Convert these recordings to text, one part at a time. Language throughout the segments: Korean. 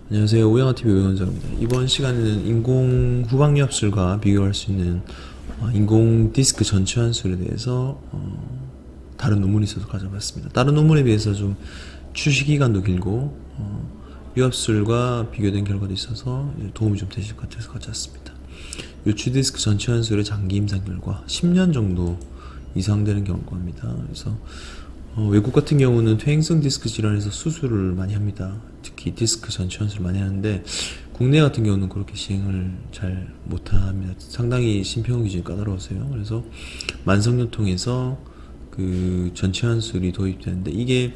안녕하세요. 오영아TV 오영원장입니다. 이번 시간에는 인공 후방유압술과 비교할 수 있는 인공 디스크 전체 환술에 대해서 다른 논문이 있어서 가져봤습니다. 다른 논문에 비해서 좀 출시 기간도 길고 유압술과 비교된 결과도 있어서 도움이 좀 되실 것 같아서 가져왔습니다. 요추 디스크 전체 환술의 장기 임상 결과 10년 정도 이상 되는 경과입니다. 그래서 외국 같은 경우는 퇴행성 디스크 질환에서 수술을 많이 합니다. 특히 디스크 전체 환술을 많이 하는데 국내 같은 경우는 그렇게 시행을 잘 못합니다. 상당히 심평 기준이 까다로워서요. 그래서 만성요통에서 그 전체 환술이 도입되는데 이게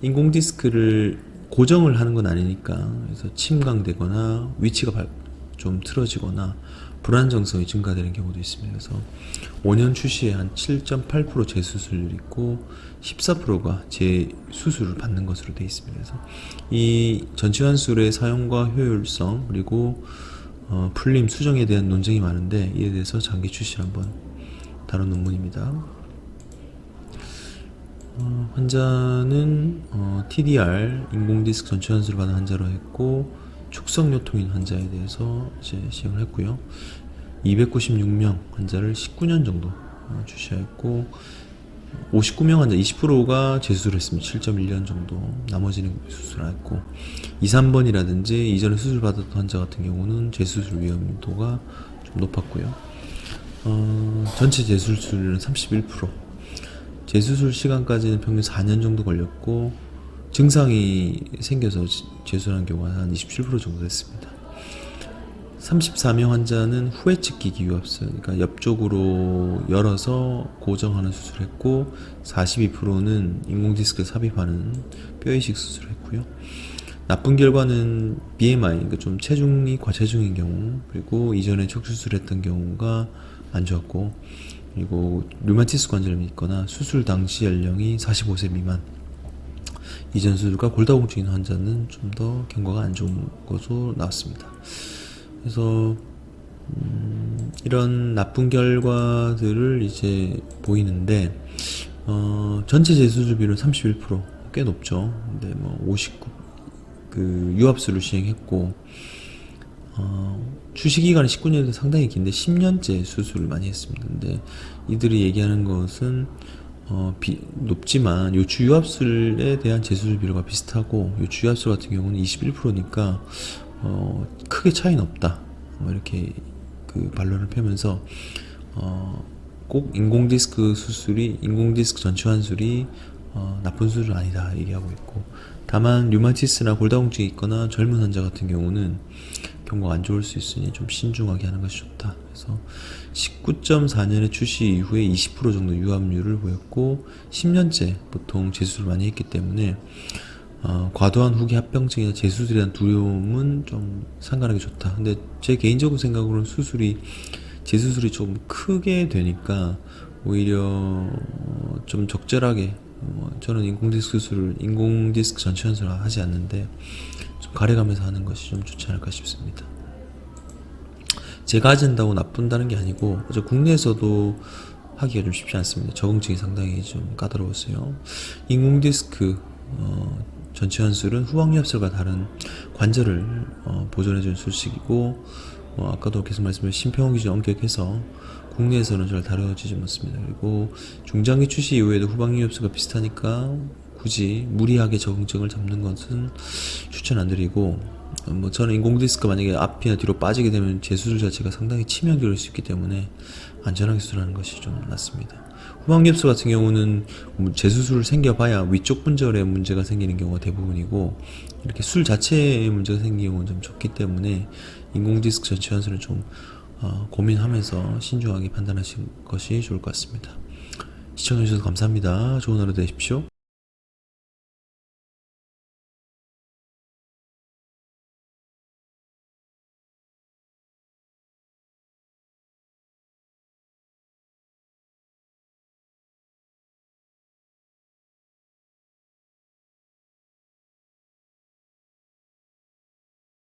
인공 디스크를 고정을 하는 건 아니니까 그래서 침강되거나 위치가 좀 틀어지거나 불안정성이 증가되는 경우도 있습니다. 그래서 5년 출시에 한 7.8% 재수술률이 있고 14%가 재수술을 받는 것으로 되어 있습니다. 그래서 이 전치환술의 사용과 효율성 그리고 풀림, 수정에 대한 논쟁이 많은데 이에 대해서 장기 출시를 한번 다룬 논문입니다. 환자는 TDR, 인공디스크 전치환술을 받은 환자로 했고 축성요통인 환자에 대해서 이제 시행을 했고요. 296명 환자를 19년 정도 주시했고 59명 환자 20%가 재수술을 했습니다. 7.1년 정도. 나머지는 수술 안 했고 2, 3번이라든지 이전에 수술 받았던 환자 같은 경우는 재수술 위험도가 좀 높았고요. 전체 재수술률은 31%. 재수술 시간까지는 평균 4년 정도 걸렸고 증상이 생겨서 재수술한 경우가 한 27% 정도 됐습니다. 34명 환자는 후회측기기 유압술, 그러니까 옆쪽으로 열어서 고정하는 수술을 했고 42%는 인공디스크 삽입하는 뼈이식 수술을 했고요. 나쁜 결과는 BMI, 그러니까 좀 체중이 과체중인 경우, 그리고 이전에 척수술을 했던 경우가 안 좋았고, 그리고 류마티스 관절염이 있거나 수술 당시 연령이 45세 미만, 이전 수술과 골다공증인 환자는 좀 더 경과가 안 좋은 것으로 나왔습니다. 그래서 이런 나쁜 결과들을 이제 보이는데 전체 재수술 비율은 31%꽤 높죠. 근데 뭐 59 그 유압술을 시행했고 출시 기간은 19년에서 상당히 긴데 10년째 수술을 많이 했습니다. 근데 이들이 얘기하는 것은 높지만 요추 유압술에 대한 재수술 비율과 비슷하고 요추 유압술 같은 경우는 21%니까 크게 차이는 없다. 뭐 이렇게 그 반론을 펴면서 꼭 인공디스크 전치 환술이 나쁜 수술은 아니다 얘기하고 있고, 다만 류마티스나 골다공증이 있거나 젊은 환자 같은 경우는 경과가 안 좋을 수 있으니 좀 신중하게 하는 것이 좋다. 그래서 19.4년에 출시 이후에 20% 정도 유압률을 보였고 10년째 보통 재수술을 많이 했기 때문에 과도한 후기 합병증이나 재수술에 대한 두려움은 좀 상관하기 좋다. 근데 제 개인적으로 생각으로는 재수술이 좀 크게 되니까 오히려 좀 적절하게 저는 인공디스크 전치 환술을 하지 않는데 좀 가려가면서 하는 것이 좀 좋지 않을까 싶습니다. 제가 하진다고 나쁜다는 게 아니고 국내에서도 하기가 좀 쉽지 않습니다. 적응증이 상당히 좀 까다로웠어요. 인공디스크 전치 환술은 후방유압술과 다른 관절을 보존해주는 수술이고 아까도 계속 말씀드린 심평원 기준 엄격해서 국내에서는 잘 다뤄지지 못습니다. 그리고 중장기 출시 이후에도 후방유압술과 비슷하니까 굳이 무리하게 적응증을 잡는 것은 추천 안 드리고 저는 인공디스크 만약에 앞이나 뒤로 빠지게 되면 재수술 자체가 상당히 치명적일 수 있기 때문에 안전하게 수술하는 것이 좀 낫습니다. 후방유압술 같은 경우는 재수술을 생겨봐야 위쪽 분절에 문제가 생기는 경우가 대부분이고 이렇게 술 자체에 문제가 생기는 경우는 좀 적기 때문에 인공디스크 전치 환술은 좀 고민하면서 신중하게 판단하신 것이 좋을 것 같습니다. 시청해주셔서 감사합니다. 좋은 하루 되십시오.